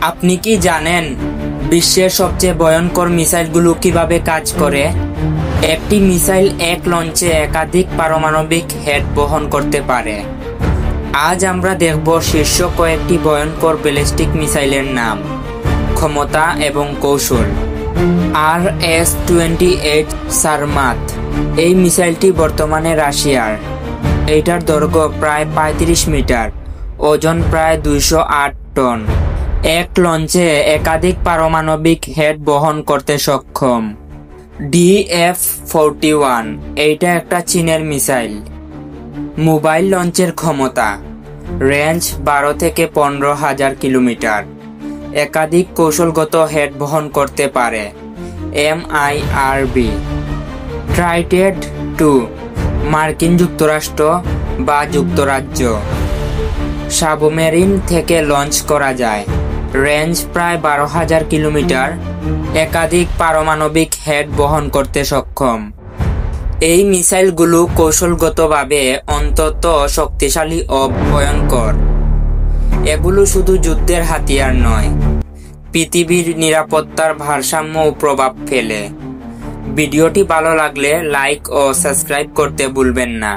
আপনি কি জানেন বিশ্বের সবচেয়ে ভয়ঙ্কর মিসাইলগুলো কিভাবে কাজ করে? একটি মিসাইল এক লঞ্চে একাধিক পারমাণবিক হেড বহন করতে পারে। আজ আমরা দেখব শীর্ষ কয়েকটি ভয়ঙ্কর ব্যালিস্টিক মিসাইলের নাম, ক্ষমতা এবং কৌশল। RS-28 Sarmat. এই মিসাইলটি বর্তমানে রাশিয়ার। এটার দৈর্ঘ্য প্রায় 35 মিটার, ওজন প্রায় 208 টন। এক লঞ্চে একাধিক পারমাণবিক হেড বহন করতে সক্ষম। DF-41 এইটা একটা চীনের মিসাইল। মোবাইল লঞ্চের ক্ষমতা, রেঞ্জ 12 থেকে 15,000 কিলোমিটার। একাধিক কৌশলগত হেড বহন করতে পারে। MIRV। ট্রাইটেড 2 মার্কিন যুক্তরাষ্ট্র বা যুক্তরাজ্য। সাবমেরিন থেকে লঞ্চ করা যায়। রেঞ্জ প্রায় 12,000 কিলোমিটার। একাধিক পারমাণবিক হেড বহন করতে সক্ষম। এই মিসাইলগুলো কৌশলগতভাবে অত্যন্ত শক্তিশালী ও ভয়ঙ্কর। এগুলো শুধু যুদ্ধের হাতিয়ার নয়, পৃথিবীর নিরাপত্তার ভারসাম্যও প্রভাব ফেলে। ভিডিওটি ভালো লাগলে লাইক ও সাবস্ক্রাইব করতে ভুলবেন না।